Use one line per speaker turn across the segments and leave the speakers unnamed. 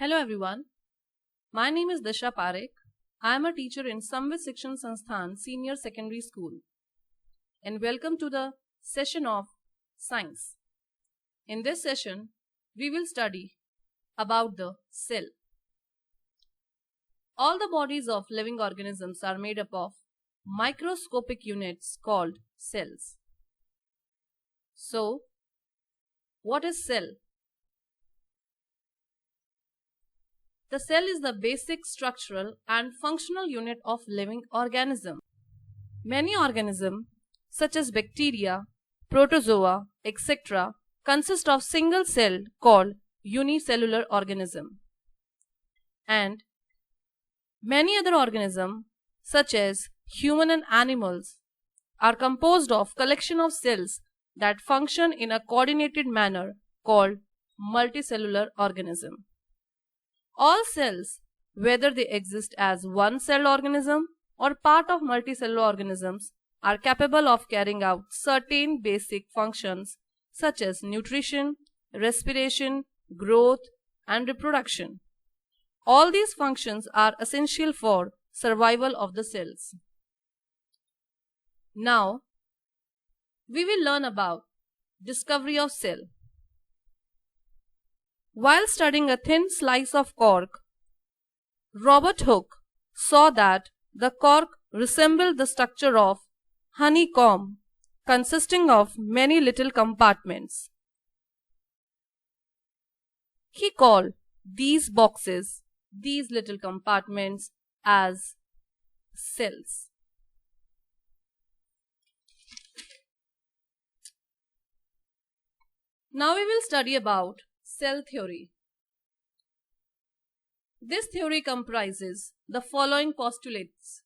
Hello everyone, my name is Disha Parekh. I am a teacher in Samvit Shikshan Sansthan Senior Secondary School and welcome to the session of Science. In this session, we will study about the cell. All the bodies of living organisms are made up of microscopic units called cells. So, what is cell? The cell is the basic structural and functional unit of living organism. Many organisms, such as bacteria, protozoa, etc., consist of single cell called unicellular organism. And many other organisms, such as human and animals, are composed of collection of cells that function in a coordinated manner called multicellular organism. All cells, whether they exist as one-celled organism or part of multicellular organisms, are capable of carrying out certain basic functions such as nutrition, respiration, growth, and reproduction. All these functions are essential for survival of the cells. Now, we will learn about discovery of cell. While studying a thin slice of cork, Robert Hooke saw that the cork resembled the structure of honeycomb, consisting of many little compartments. He called these boxes, these little compartments, as cells. Now we will study about cell theory. This theory comprises the following postulates.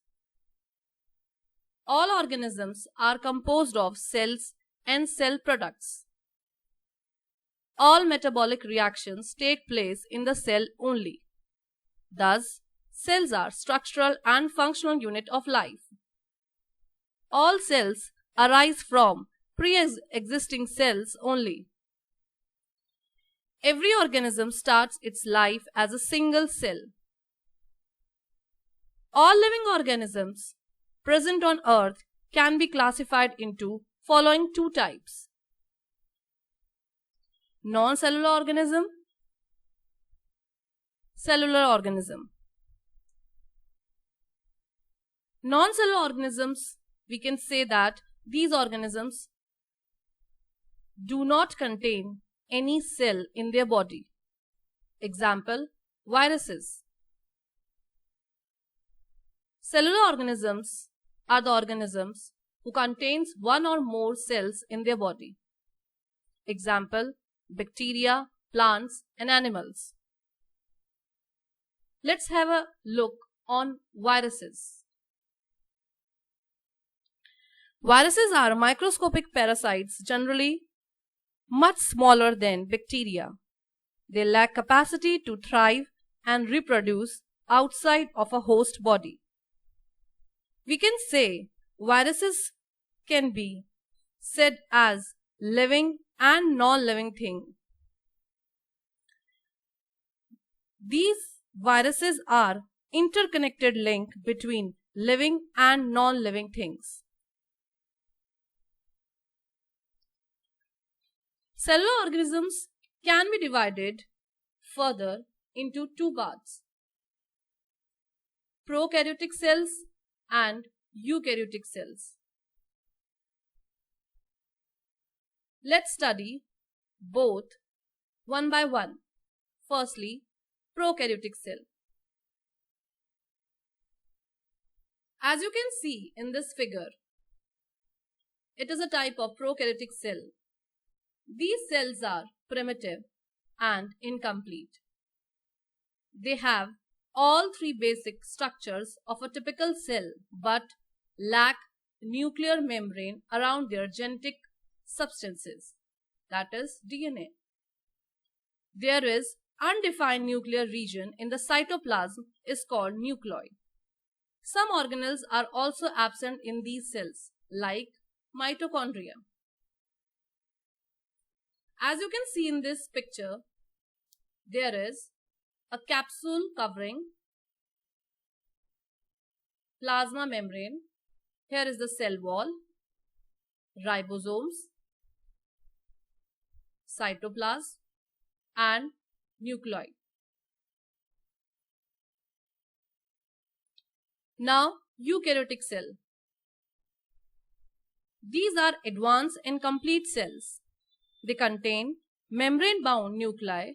All organisms are composed of cells and cell products. All metabolic reactions take place in the cell only. Thus, cells are structural and functional unit of life. All cells arise from pre-existing cells only. Every organism starts its life as a single cell. All living organisms present on Earth can be classified into following two types: non-cellular organism, cellular organism. Non-cellular organisms, we can say that these organisms do not contain any cell in their body. Example, viruses. Cellular organisms are the organisms who contains one or more cells in their body. Example, bacteria, plants, and animals. Let's have a look on viruses. Viruses are microscopic parasites, generally much smaller than bacteria. They lack capacity to thrive and reproduce outside of a host body. We can say viruses can be said as living and non-living thing. These viruses are interconnected link between living and non-living things. Cellular organisms can be divided further into two parts: prokaryotic cells and eukaryotic cells. Let's study both one by one. Firstly, prokaryotic cell. As you can see in this figure, it is a type of prokaryotic cell. These cells are primitive and incomplete. They have all three basic structures of a typical cell but lack nuclear membrane around their genetic substances, that is DNA. There is undefined nuclear region in the cytoplasm is called nucleus. Some organelles are also absent in these cells, like mitochondria. As you can see in this picture, there is a capsule covering plasma membrane. Here is the cell wall, ribosomes, cytoplasm, and nucleoli. Now, eukaryotic cell. These are advanced and complete cells. They contain membrane-bound nuclei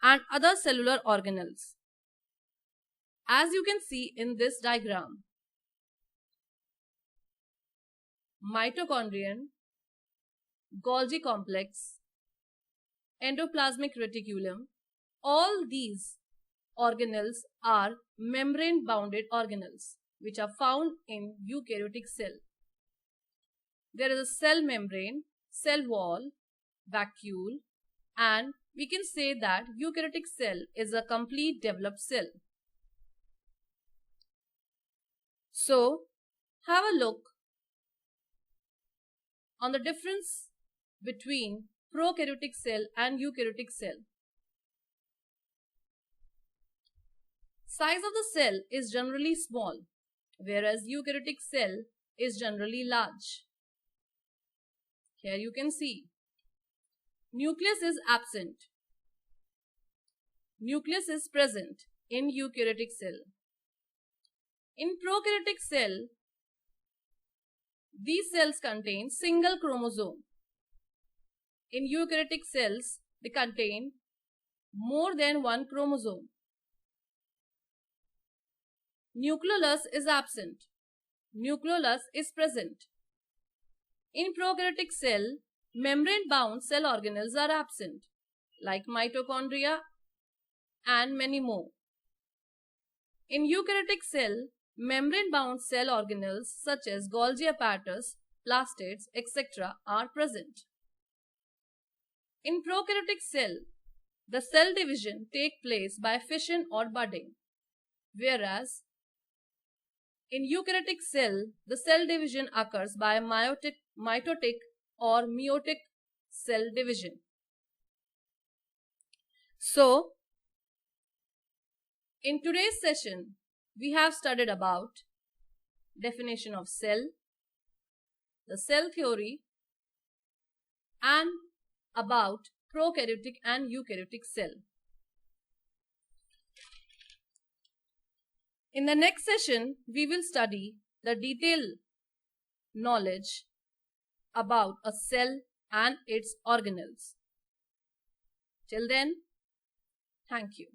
and other cellular organelles. As you can see in this diagram, mitochondrion, Golgi complex, endoplasmic reticulum, all these organelles are membrane-bounded organelles which are found in eukaryotic cell. There is a cell membrane, cell wall, vacuole, and we can say that eukaryotic cell is a complete developed cell. So, have a look on the difference between prokaryotic cell and eukaryotic cell. Size of the cell is generally small, whereas eukaryotic cell is generally large. Here you can see nucleus is absent. Nucleus is present in eukaryotic cell. In prokaryotic cell, these cells contain single chromosome. In eukaryotic cells, they contain more than one chromosome. Nucleolus is absent. Nucleolus is present. In prokaryotic cell, membrane-bound cell organelles are absent, like mitochondria and many more. In eukaryotic cell, membrane-bound cell organelles such as Golgi apparatus, plastids, etc. are present. In prokaryotic cell, the cell division takes place by fission or budding, whereas in eukaryotic cell, the cell division occurs by mitotic or meiotic cell division. So, in today's session, we have studied about definition of cell, the cell theory, and about prokaryotic and eukaryotic cell. In the next session, we will study the detailed knowledge about a cell and its organelles. Till then, thank you.